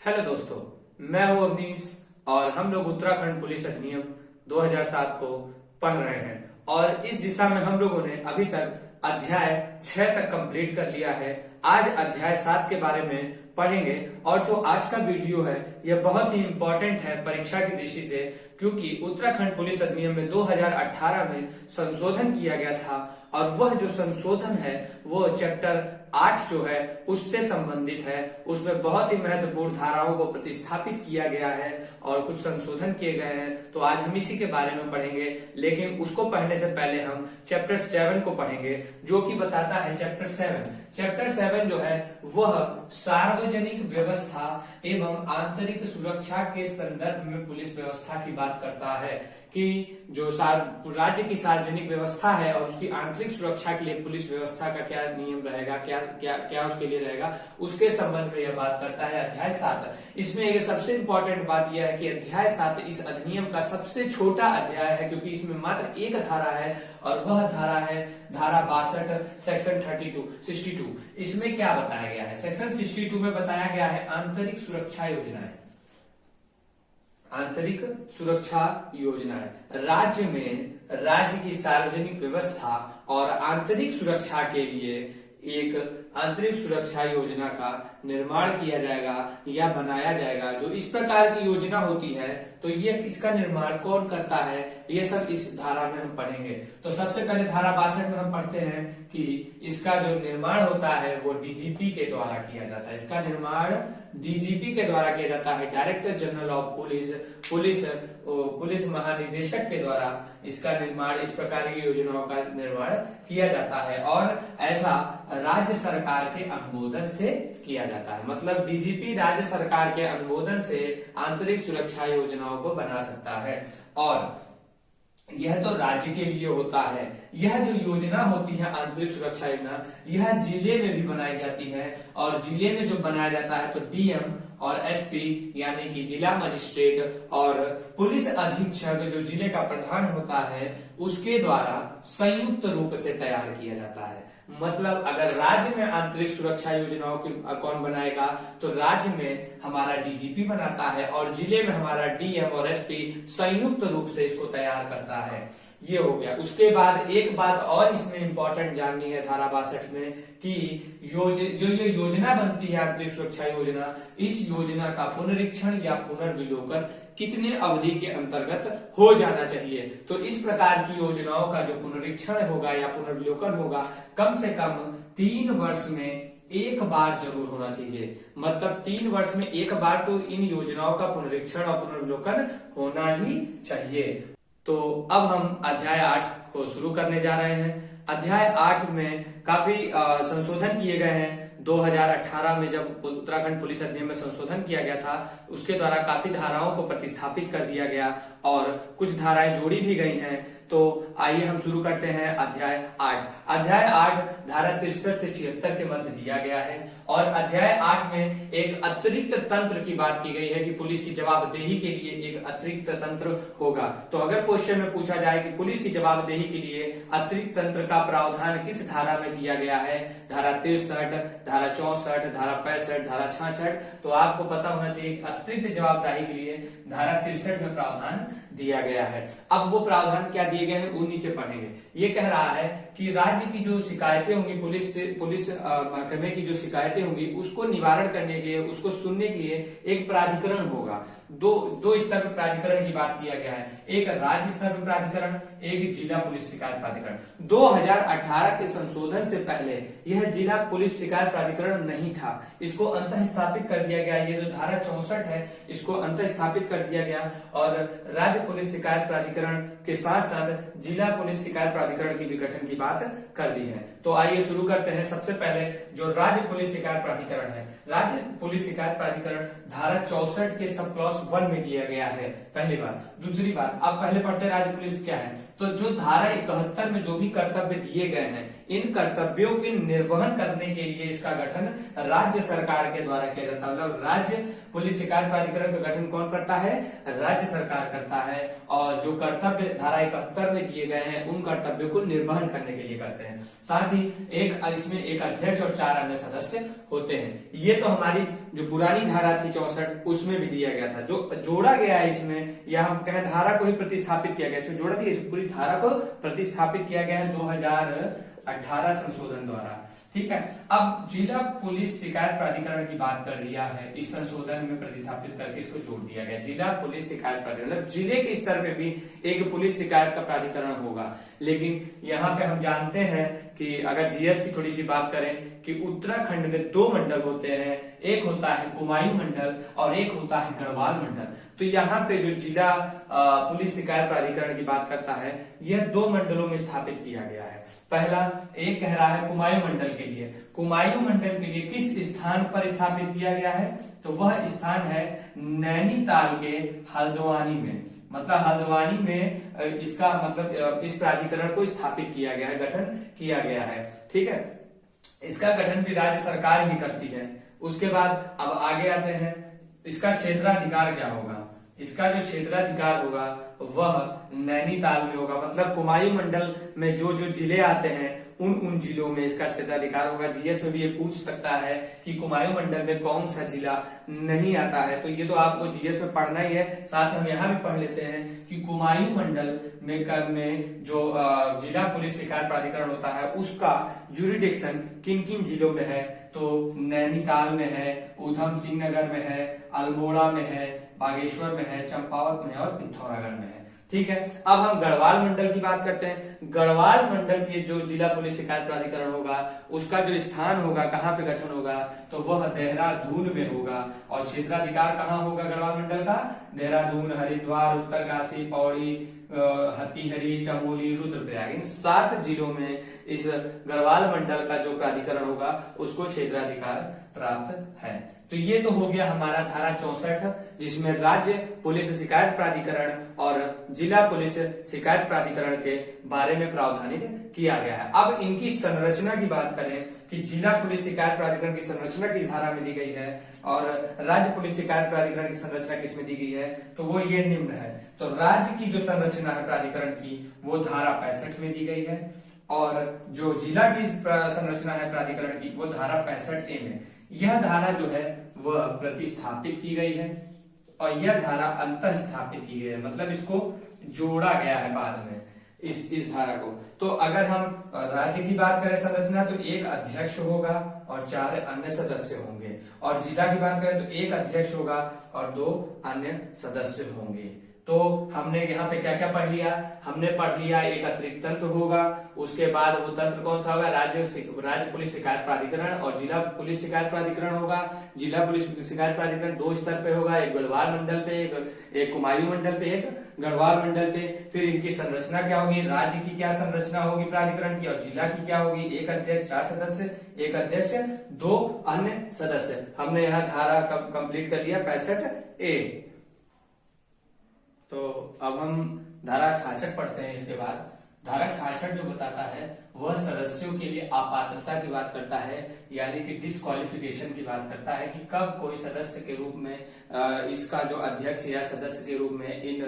Hello दोस्तों, मैं हूं अवनीश और हम लोग उत्तराखंड पुलिस अधिनियम 2007 को पढ़ रहे हैं। और इस दिशा में हम लोगों ने अभी तक अध्याय 6 तक कंप्लीट कर लिया है। आज अध्याय 7 के बारे में पढ़ेंगे और जो आज का वीडियो है यह बहुत ही इंपॉर्टेंट है परीक्षा की दृष्टि से, क्योंकि उत्तराखंड पुलिस अधिनियम में 2018 में संशोधन किया गया था और वह जो संशोधन है वो चैप्टर 8 जो है उससे संबंधित है। उसमें बहुत ही महत्वपूर्ण धाराओं को प्रतिस्थापित किया गया है और कुछ संशोधन किए गए हैं। तो आज हम इसी के बारे में पढ़ेंगे, लेकिन उसको पढ़ने से पहले हम चैप्टर 7 को पढ़ेंगे, जो कि बताता है चैप्टर 7 जो है वह सार्वजनिक व्यवस्था एवं आंतरिक सुरक्षा के संदर्भ में पुलिस व्यवस्था की बात करता है कि जो राज्य की सार्वजनिक व्यवस्था है और उसकी आंतरिक सुरक्षा के लिए पुलिस व्यवस्था का क्या नियम रहेगा, क्या उसके लिए रहेगा, उसके संबंध में यह बात करता है अध्याय 7। इसमें एक सबसे इंपॉर्टेंट बात यह है कि अध्याय 7 इस अधिनियम का सबसे छोटा अध्याय है, क्योंकि इसमें मात्र एक धारा है और वह धारा है धारा 62 सेक्शन 62। इसमें क्या बताया गया है? सेक्शन 62 में बताया गया है आंतरिक सुरक्षा योजनाएं। आंतरिक सुरक्षा योजनाएं राज्य की सार्वजनिक व्यवस्था और आंतरिक सुरक्षा के लिए एक आंतरिक सुरक्षा योजना का निर्माण किया जाएगा या बनाया जाएगा। जो इस प्रकार की योजना होती है तो ये इसका निर्माण कौन करता है, ये सब इस धारा में हम पढ़ेंगे। तो सबसे पहले धारा 62 में हम पढ़ते हैं कि इसका जो निर्माण होता है वो डीजीपी के द्वारा किया जाता है। इसका निर्माण डीजीपी के द्वारा किया जाता है, डायरेक्टर जनरल ऑफ पुलिस महानिदेशक के द्वारा इसका निर्माण, इस प्रकार की योजनाओं का निर्माण किया जाता है और ऐसा राज्य सरकार के अनुमोदन से किया जाता है। मतलब डीजीपी राज्य सरकार के अनुमोदन से आंतरिक सुरक्षा योजनाओं को बना सकता है। और यह तो राज्य के लिए होता है। यह जो योजना होती है आंतरिक सुरक्षा योजना, यह जिले में भी बनाई जाती है और जिले में जो बनाया जाता है तो डीएम और एसपी यानी कि जिला मजिस्ट्रेट और पुलिस अधीक्षक जो जिले का प्रधान होता है उसके द्वारा संयुक्त रूप से तैयार किया जाता है। मतलब अगर राज्य में आंतरिक सुरक्षा योजनाओं की कौन बनाएगा तो राज्य में हमारा डीजीपी बनाता है और जिले में हमारा डीएम और एसपी संयुक्त रूप से इसको तैयार करता है। ये हो गया। उसके बाद एक बात और इसमें इंपॉर्टेंट जाननी है धारा 62 में कि जो ये योजना बनती है आंतरिक सुरक्षा योजना, इस योजना का पुनरीक्षण या पुनर्विलोकन कितने अवधि के अंतर्गत हो जाना चाहिए। तो इस प्रकार की योजनाओं का जो पुनरीक्षण होगा या पुनर्विलोकन होगा कम से कम 3 वर्ष में एक बार जरूर होना चाहिए। मतलब 3 वर्ष में एक बार तो इन योजनाओं का पुनरीक्षण और पुनर्विलोकन होना ही चाहिए। तो अब हम अध्याय 8 को शुरू करने जा रहे हैं। अध्याय 8 में काफी संशोधन किए गए हैं। 2018 में जब उत्तराखंड पुलिस अधिनियम में संशोधन किया गया था उसके द्वारा काफी धाराओं को प्रतिस्थापित कर दिया गया और कुछ धाराएं जोड़ी भी गई हैं। तो आइए हम शुरू करते हैं अध्याय 8। अध्याय 8 धारा 63 से 76 के मध्य दिया गया है और अध्याय 8 में एक अतिरिक्त तंत्र की बात की गई है कि पुलिस की जवाबदेही के लिए एक अतिरिक्त तंत्र होगा। तो अगर क्वेश्चन में पूछा जाए कि पुलिस की जवाबदेही के लिए अतिरिक्त तंत्र का प्रावधान किस धारा में दिया गया है, धारा 63, धारा 64, धारा 65, धारा 66, तो आपको पता होना चाहिए अतिरिक्त जवाबदेही के लिए धारा 63 में प्रावधान दिया गया है। अब वो प्रावधान क्या दिए गए हैं वो नीचे पढ़ेंगे। ये कह रहा है कि राज्य की जो शिकायतें होंगी, पुलिस महकमे की जो शिकायतें होंगी उसको निवारण करने के लिए, उसको सुनने के लिए एक प्राधिकरण होगा। दो स्तर पर प्राधिकरण की बात किया गया है, एक राज्य स्तर पर प्राधिकरण, एक जिला पुलिस शिकायत प्राधिकरण। 2018 के संशोधन से पहले यह जिला पुलिस शिकायत प्राधिकरण नहीं था, इसको अंतः स्थापित कर दिया गया। ये जो धारा 64 है इसको अंतः स्थापित कर दिया गया और राज्य पुलिस शिकायत प्राधिकरण के साथ साथ जिला पुलिस शिकायत प्राधिकरण की भी गठन की बात कर दी है। तो आइए शुरू करते हैं। सबसे पहले जो राज्य पुलिस शिकायत प्राधिकरण है, राज्य पुलिस शिकायत प्राधिकरण धारा 64 के सब क्लॉज 1 में दिया गया है, पहली बात। दूसरी बात, आप पहले पढ़ते हैं राज्य पुलिस क्या है, तो जो धारा 71 में जो भी कर्तव्य दिए गए हैं इन कर्तव्यों के निर्वहन करने के लिए इसका गठन राज्य सरकार के द्वारा किया जाता है। मतलब राज्य पुलिस शिकायत प्राधिकरण का गठन कौन करता है? राज्य सरकार करता है। और जो कर्तव्य धारा 71 में दिए गए हैं उन कर्तव्यों को निर्वहन करने के लिए करते हैं। साथ ही इसमें एक अध्यक्ष और 4 अन्य सदस्य होते हैं। ये तो हमारी जो पुरानी धारा थी 64 उसमें भी दिया गया था। जो जोड़ा गया है इसमें, या हम कहें धारा को ही प्रतिस्थापित किया गया, इसमें जोड़ा दिया, इस पूरी धारा को प्रतिस्थापित किया गया है 2018 संशोधन द्वारा। ठीक है। अब जिला पुलिस शिकायत प्राधिकरण की बात कर लिया है, इस संशोधन में प्रतिस्थापित करके इसको जोड़ दिया गया। जिला पुलिस शिकायत प्राधिकरण, मतलब जिले के स्तर पे भी एक पुलिस शिकायत का प्राधिकरण होगा। लेकिन यहाँ पे हम जानते हैं कि अगर जीएस की थोड़ी सी बात करें कि उत्तराखंड में 2 मंडल होते हैं, एक होता है कुमायूं मंडल और एक होता है गढ़वाल मंडल। तो यहाँ पे जो जिला पुलिस शिकायत प्राधिकरण की बात करता है, यह 2 मंडलों में स्थापित किया गया है। पहला एक कह रहा है कुमायूं मंडल के लिए। कुमायूं मंडल के लिए किस स्थान पर स्थापित किया गया है? तो वह स्थान है नैनीताल के हल्द्वानी में। मतलब हल्द्वानी में इसका मतलब इस प्राधिकरण को स्थापित किया गया है, गठन किया गया है। ठीक है। इसका गठन भी राज्य सरकार ही करती है। उसके बाद अब आगे आते हैं, इसका क्षेत्राधिकार क्या होगा? इसका जो क्षेत्राधिकार होगा वह नैनीताल में होगा। मतलब कुमायूं मंडल में जो जो जिले आते हैं उन जिलों में इसका क्षेत्राधिकार होगा। जीएस में भी ये पूछ सकता है कि कुमायूं मंडल में कौन सा जिला नहीं आता है, तो ये तो आपको जीएस में पढ़ना ही है। साथ में हम यहाँ भी पढ़ लेते हैं कि कुमायूं मंडल में जो जिला पुलिस शिकायत प्राधिकरण होता है उसका जुरिडिक्शन किन किन जिलों में है? तो नैनीताल में है, ऊधम सिंह नगर में है, अल्मोड़ा में है, बागेश्वर में है, चंपावत में है और पिथौरागढ़ में है। ठीक है। अब हम गढ़वाल मंडल की बात करते हैं। गढ़वाल मंडल के जो जिला पुलिस शिकायत प्राधिकरण होगा उसका जो स्थान होगा, कहाँ पे गठन होगा? तो वह देहरादून में होगा। और क्षेत्राधिकार कहाँ होगा गढ़वाल मंडल का? देहरादून, हरिद्वार, उत्तरकाशी, पौड़ी, हथीहरी, चमोली, रुद्रप्रयाग, इन 7 जिलों में इस गढ़वाल मंडल का जो प्राधिकरण होगा उसको क्षेत्राधिकार प्राप्त है। तो ये तो हो गया हमारा धारा 64, जिसमें राज्य पुलिस शिकायत प्राधिकरण और जिला पुलिस शिकायत प्राधिकरण के बारे में प्रावधानित किया गया है। अब इनकी संरचना की बात करें कि जिला पुलिस शिकायत प्राधिकरण की संरचना किस धारा में दी गई है और राज्य पुलिस शिकायत प्राधिकरण की संरचना किस में दी गई है, तो वो ये निम्न है। तो राज्य की जो संरचना है प्राधिकरण की वो धारा 65 में दी गई है और जो जिला की संरचना है प्राधिकरण की वो धारा 65A में। यह धारा जो है वह प्रतिस्थापित की गई है और यह धारा अंतः स्थापित की गई है। मतलब इसको जोड़ा गया है बाद में इस धारा को। तो अगर हम राज्य की बात करें संरचना, तो एक अध्यक्ष होगा और 4 अन्य सदस्य होंगे। और जिला की बात करें तो एक अध्यक्ष होगा और 2 अन्य सदस्य होंगे। तो हमने यहाँ पे क्या क्या पढ़ लिया? हमने पढ़ लिया एक अतिरिक्त तंत्र होगा, उसके बाद वो तंत्र कौन सा होगा? राज्य पुलिस शिकायत प्राधिकरण और जिला पुलिस शिकायत प्राधिकरण होगा। जिला पुलिस शिकायत प्राधिकरण 2 स्तर पे होगा, एक गढ़वाल मंडल पे, एक कुमायूं मंडल पे, एक गढ़वाल मंडल पे। फिर इनकी संरचना क्या होगी? राज्य की क्या संरचना होगी प्राधिकरण की और जिला की क्या होगी? एक अध्यक्ष 4 सदस्य, एक अध्यक्ष 2 अन्य सदस्य। हमने यहाँ धारा कंप्लीट कर लिया 65A। तो अब हम धारा 66 पढ़ते हैं। इसके बाद धारा 66 जो बताता है वह सदस्यों के लिए अपात्रता की बात करता है, यानी कि डिस्क्वालिफिकेशन की बात करता है कि कब कोई सदस्य के रूप में इसका जो अध्यक्ष या सदस्य के रूप में इन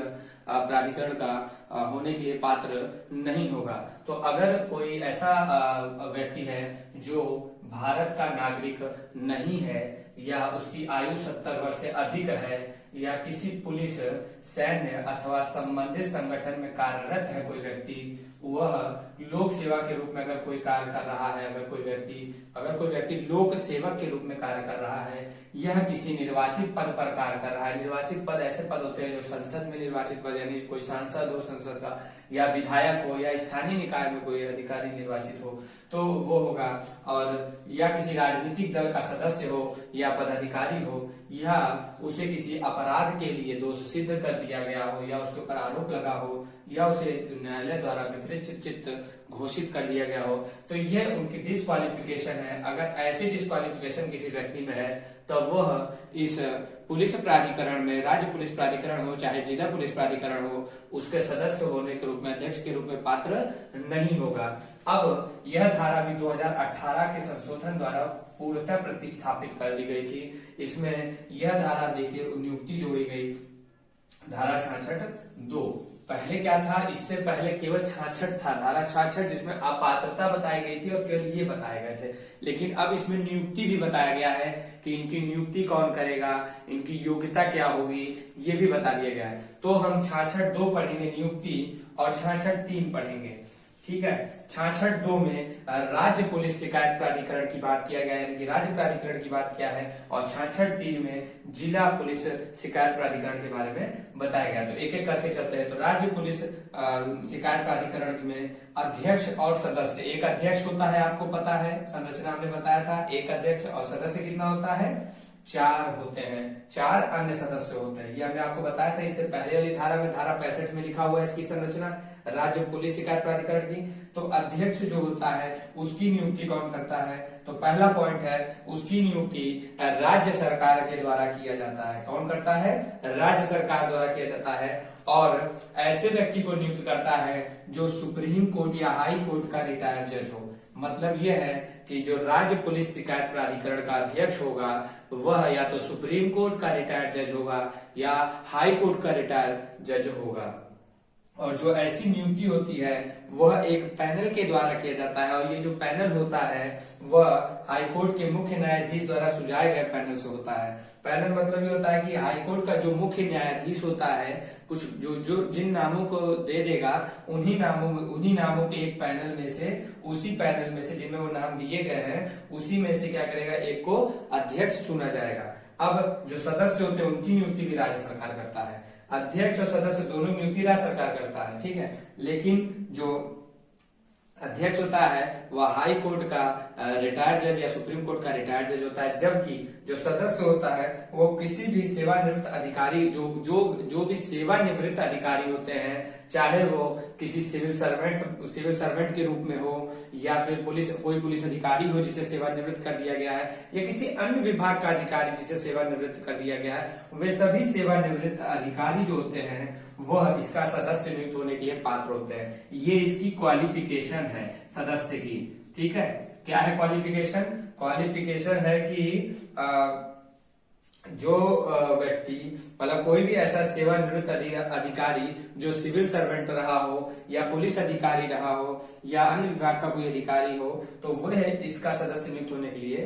प्राधिकरण का होने के लिए पात्र नहीं होगा। तो अगर कोई ऐसा व्यक्ति है जो भारत का नागरिक नहीं है या उसकी आयु 70 वर्ष से अधिक है या किसी पुलिस, सैन्य अथवा संबंधित संगठन में कार्यरत है कोई व्यक्ति, वह लोक सेवा के रूप में अगर कोई कार्य कर रहा है, अगर कोई व्यक्ति लोक सेवक के रूप में कार्य कर रहा है, यह किसी निर्वाचित पद पर कार्य कर रहा है। निर्वाचित पद ऐसे पद होते हैं जो संसद में निर्वाचित पद, यानी कोई सांसद हो संसद का, या विधायक हो, या स्थानीय निकाय में कोई अधिकारी निर्वाचित हो तो वो होगा। और या किसी राजनीतिक दल का सदस्य हो या पदाधिकारी हो, या उसे किसी अपराध के लिए दोष सिद्ध कर दिया गया हो, या उसके ऊपर आरोप लगा हो, या उसे न्यायालय द्वारा विपरीत चित्त घोषित कर दिया गया हो, तो यह उनकी डिस्क्वालिफिकेशन है। अगर ऐसी डिस्क्वालिफिकेशन किसी व्यक्ति में है तब वह इस पुलिस प्राधिकरण में, राज्य पुलिस प्राधिकरण हो चाहे जिला पुलिस प्राधिकरण हो, उसके सदस्य होने के रूप में, अध्यक्ष के रूप में पात्र नहीं होगा। अब यह धारा भी 2018 के संशोधन द्वारा पूर्णतः प्रतिस्थापित कर दी गई थी। इसमें यह धारा देखिए नियुक्ति जोड़ी गई, धारा 66(2). पहले क्या था, इससे पहले केवल 66 था, धारा 66 जिसमें अपात्रता बताई गई थी और केवल ये बताए गए थे। लेकिन अब इसमें नियुक्ति भी बताया गया है कि इनकी नियुक्ति कौन करेगा, इनकी योग्यता क्या होगी, ये भी बता दिया गया है। तो हम 66(2) पढ़ेंगे नियुक्ति और 66(3) पढ़ेंगे। ठीक है, 66(2) में राज्य पुलिस शिकायत प्राधिकरण की बात किया गया है, यानी कि राज्य प्राधिकरण की बात किया है, और 66(3) में जिला पुलिस शिकायत प्राधिकरण के बारे में बताया गया। तो एक एक करके चलते हैं। तो राज्य पुलिस शिकायत प्राधिकरण में अध्यक्ष और सदस्य, एक अध्यक्ष होता है, आपको पता है, संरचना हमने बताया था, एक अध्यक्ष, और सदस्य कितना होता है, 4 होते हैं, 4 अन्य सदस्य होते हैं। ये हमने आपको बताया था इससे पहले वाली धारा में, धारा 65 में लिखा हुआ है इसकी संरचना राज्य पुलिस शिकायत प्राधिकरण की। तो अध्यक्ष जो होता है उसकी नियुक्ति कौन करता है, तो पहला पॉइंट है, उसकी नियुक्ति राज्य सरकार के द्वारा किया जाता है। कौन करता है, राज्य सरकार द्वारा किया जाता है, और ऐसे व्यक्ति को नियुक्त करता है जो सुप्रीम कोर्ट या हाई कोर्ट का रिटायर्ड जज हो। मतलब यह है कि जो राज्य पुलिस शिकायत प्राधिकरण का अध्यक्ष होगा वह या तो सुप्रीम कोर्ट का रिटायर्ड जज होगा या हाई कोर्ट का रिटायर्ड जज होगा। और जो ऐसी नियुक्ति होती है वह एक पैनल के द्वारा किया जाता है, और ये जो पैनल होता है वह हाई कोर्ट के मुख्य न्यायाधीश द्वारा सुझाए गए पैनल से होता है। पैनल मतलब ये होता है कि हाई कोर्ट का जो मुख्य न्यायाधीश होता है, कुछ जो जिन नामों को दे देगा उन्हीं नामों के एक पैनल में से, उसी पैनल में से जिनमें वो नाम दिए गए हैं, उसी में से क्या करेगा, एक को अध्यक्ष चुना जाएगा। अब जो सदस्य होते हैं उनकी नियुक्ति भी राज्य सरकार करता है, अध्यक्ष और सदस्य दोनों नियुक्ति राज्य सरकार करता है। ठीक है, लेकिन जो अध्यक्ष होता है वह हाई कोर्ट का रिटायर्ड जज या सुप्रीम कोर्ट का रिटायर्ड जज होता है, जबकि जो सदस्य होता है वो किसी भी सेवानिवृत्त अधिकारी, जो भी सेवानिवृत्त अधिकारी होते हैं, चाहे वो किसी सिविल सर्वेंट के रूप में हो, या फिर कोई पुलिस अधिकारी हो जिसे सेवानिवृत्त कर दिया गया है, या किसी अन्य विभाग का अधिकारी जिसे सेवानिवृत्त कर दिया गया है, वे सभी सेवानिवृत्त अधिकारी जो होते हैं वह इसका सदस्य नियुक्त होने के लिए पात्र होते हैं। ये इसकी क्वालिफिकेशन है सदस्य की। ठीक है, क्या है क्वालिफिकेशन? क्वालिफिकेशन है कि जो व्यक्ति, मतलब कोई भी ऐसा सेवानिवृत्त अधिकारी जो सिविल सर्वेंट रहा हो या पुलिस अधिकारी रहा हो या अन्य विभाग का कोई अधिकारी हो, तो वह इसका सदस्य नियुक्त होने के लिए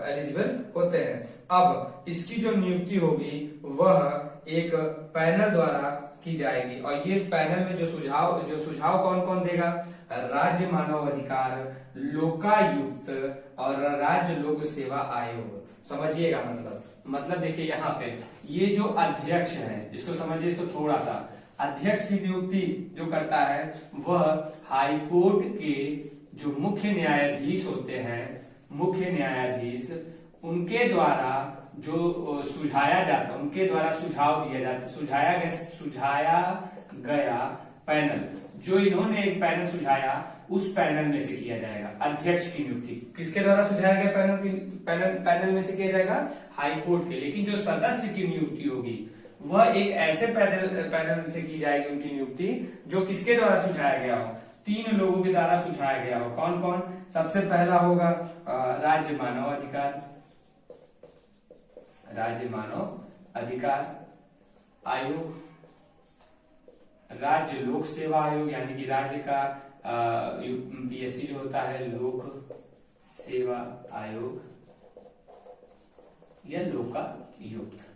एलिजिबल होते हैं। अब इसकी जो नियुक्ति होगी वह एक पैनल द्वारा की जाएगी, और ये पैनल में जो सुझाव कौन कौन देगा, राज्य मानव अधिकार, लोकायुक्त और राज्य लोक सेवा आयोग। समझिएगा, मतलब देखिए यहाँ पे ये जो अध्यक्ष है, इसको समझिए, इसको थोड़ा सा, अध्यक्ष की नियुक्ति जो करता है वह हाई कोर्ट के जो मुख्य न्यायाधीश होते हैं, मुख्य न्यायाधीश, उनके द्वारा जो सुझाया जाता, उनके द्वारा सुझाव दिया जाता, सुझाया गया पैनल, जो इन्होंने एक पैनल सुझाया उस पैनल में से किया जाएगा अध्यक्ष की नियुक्ति। किसके द्वारा सुझाया गया पैनल में से किया जाएगा, हाई कोर्ट के। लेकिन जो सदस्य की नियुक्ति होगी वह एक ऐसे पैनल से की जाएगी उनकी नियुक्ति जो किसके द्वारा सुझाया गया हो, 3 लोगों के द्वारा सुझाया गया हो। कौन कौन? सबसे पहला होगा राज्य मानव अधिकार आयोग, राज्य लोक सेवा आयोग, यानी कि राज्य का पीएससी जो होता है लोक सेवा आयोग, या लोकायुक्त।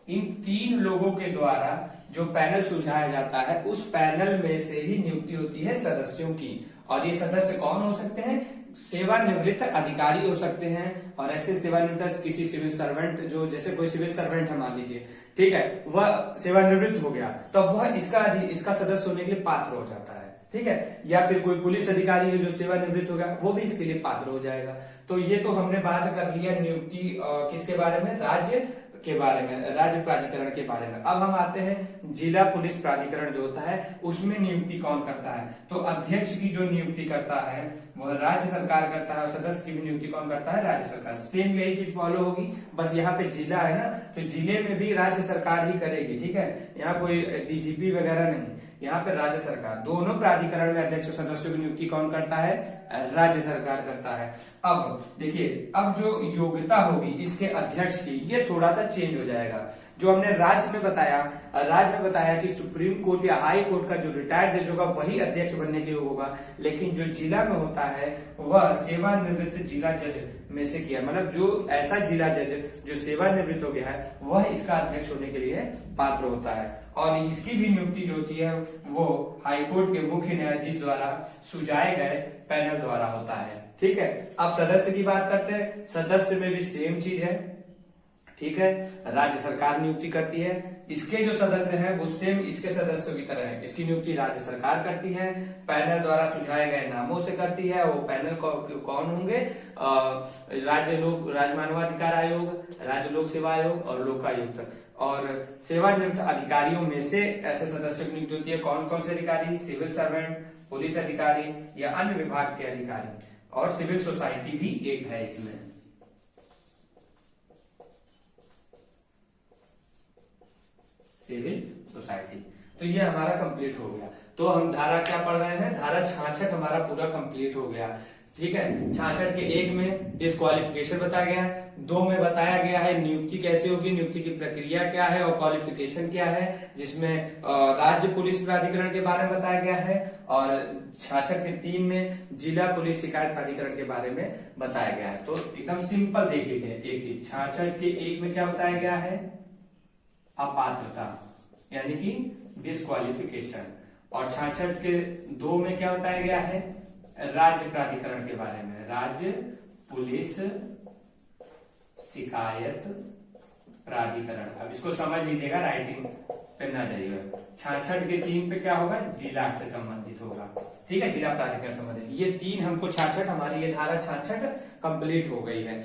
इन 3 लोगों के द्वारा जो पैनल सुझाया जाता है उस पैनल में से ही नियुक्ति होती है सदस्यों की। और ये सदस्य कौन हो सकते हैं? सेवानिवृत्त अधिकारी हो सकते हैं, और ऐसे सेवानिवृत्त किसी सिविल सर्वेंट, जो जैसे कोई सिविल सर्वेंट है मान लीजिए, ठीक है, वह सेवानिवृत्त हो गया तो वह इसका सदस्य होने के लिए पात्र हो जाता है। ठीक है, या फिर कोई पुलिस अधिकारी है जो सेवानिवृत्त हो गया, वो भी इसके लिए पात्र हो जाएगा। तो ये तो हमने बात कर लिया नियुक्ति किसके बारे में, राज्य के बारे में, राज्य प्राधिकरण के बारे में। अब हम आते हैं जिला पुलिस प्राधिकरण जो होता है उसमें नियुक्ति कौन करता है। तो अध्यक्ष की जो नियुक्ति करता है वह राज्य सरकार करता है और सदस्य की भी नियुक्ति कौन करता है, राज्य सरकार। सेम यही चीज फॉलो होगी, बस यहाँ पे जिला है ना, तो जिले में भी राज्य सरकार ही करेगी, ठीक है। यहाँ कोई डीजीपी वगैरह नहीं, यहाँ पे राज्य सरकार। दोनों प्राधिकरण में अध्यक्ष सदस्यों की नियुक्ति कौन करता है, राज्य सरकार करता है। अब देखिए, अब जो योग्यता होगी इसके अध्यक्ष की, ये थोड़ा सा चेंज हो जाएगा। जो हमने राज्य में बताया कि सुप्रीम कोर्ट या हाई कोर्ट का जो रिटायर्ड जज होगा वही अध्यक्ष बनने के योग्य होगा, लेकिन जो जिला में होता है वह सेवानिवृत्त जिला जज में से किया, मतलब जो ऐसा जिला जज जो सेवानिवृत्त हो गया है वह इसका अध्यक्ष होने के लिए पात्र होता है। और इसकी भी नियुक्ति जो होती है वो हाईकोर्ट के मुख्य न्यायाधीश द्वारा सुझाए गए पैनल द्वारा होता है, ठीक है। अब सदस्य की बात करते हैं, सदस्य में भी सेम चीज है, ठीक है। राज्य सरकार नियुक्ति करती है, इसके जो सदस्य हैं वो सेम इसके सदस्यों की तरह है, इसकी नियुक्ति राज्य सरकार करती है, पैनल द्वारा सुझाए गए नामों से करती है। वो पैनल कौन होंगे, राज्य मानवाधिकार आयोग, राज्य लोक सेवा आयोग और लोकायुक्त। और सेवानिवृत्त अधिकारियों में से ऐसे सदस्यों की नियुक्ति होती है कौन कौन से अधिकारी, सिविल सर्वेंट, पुलिस अधिकारी या अन्य विभाग के अधिकारी, और सिविल सोसाइटी भी एक है इसमें। Civil society. तो ये हमारा कंप्लीट हो गया। तो हम धारा क्या पढ़ रहे हैं, धारा 66 हमारा पूरा कंप्लीट हो गया, ठीक है। 66 के 1 में डिस्क्वालिफिकेशन बताया गया है, 2 में बताया गया है नियुक्ति कैसे होगी, नियुक्ति की प्रक्रिया क्या है और क्वालिफिकेशन क्या है, जिसमें राज्य पुलिस प्राधिकरण के बारे में बताया गया है, और 66 के 3 में जिला पुलिस शिकायत प्राधिकरण के बारे में बताया गया है। तो एकदम सिंपल देख लीजिए एक चीज, 66 के 1 में क्या बताया गया है, अपात्रता यानी कि डिस्क्वालिफिकेशन, और 66 के 2 में क्या बताया गया है, राज्य प्राधिकरण के बारे में, राज्य पुलिस शिकायत प्राधिकरण। अब इसको समझ लीजिएगा, राइटिंग पे ना जाइएगा। 66 के 3 पे क्या होगा, जिला से संबंधित होगा, ठीक है, जिला प्राधिकरण संबंधित। ये 3 हमको 66 हमारी ये धारा 66 कंप्लीट हो गई है।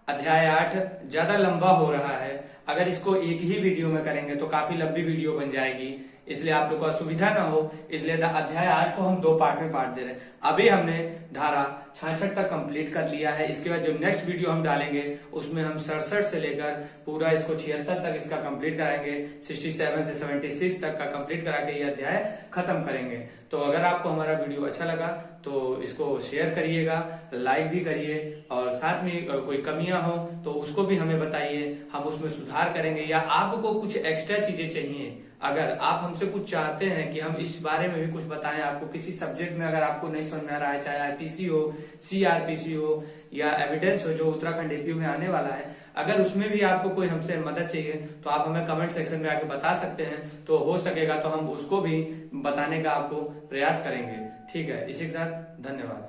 अध्याय 8 ज्यादा लंबा हो रहा है, अगर इसको एक ही वीडियो में करेंगे तो काफी लंबी वीडियो बन जाएगी, इसलिए आप लोग को असुविधा ना हो, इसलिए अध्याय 8 को हम 2 पार्ट में बांट दे रहे हैं। अभी हमने धारा 66 तक कंप्लीट कर लिया है, इसके बाद जो नेक्स्ट वीडियो हम डालेंगे उसमें हम 67 से लेकर पूरा इसको 76 तक इसका कंप्लीट कराएंगे, 67 से 76 तक का कंप्लीट करा के ये अध्याय खत्म करेंगे। तो अगर आपको हमारा वीडियो अच्छा लगा तो इसको शेयर करिएगा, लाइक भी करिए, और साथ में कोई कमियां हो तो उसको भी हमें बताइए, हम उसमें सुधार करेंगे। या आपको कुछ एक्स्ट्रा चीजें चाहिए, अगर आप हमसे कुछ चाहते हैं कि हम इस बारे में भी कुछ बताएं, आपको किसी सब्जेक्ट में अगर आपको नहीं समझ में आ रहा है, चाहे आईपीसी हो, सीआरपीसी हो या एविडेंस हो जो उत्तराखंड एपीयू में आने वाला है, अगर उसमें भी आपको कोई हमसे मदद चाहिए तो आप हमें कमेंट सेक्शन में आके बता सकते हैं, तो हो सकेगा तो हम उसको भी बताने का आपको प्रयास करेंगे, ठीक है। इसी के साथ धन्यवाद।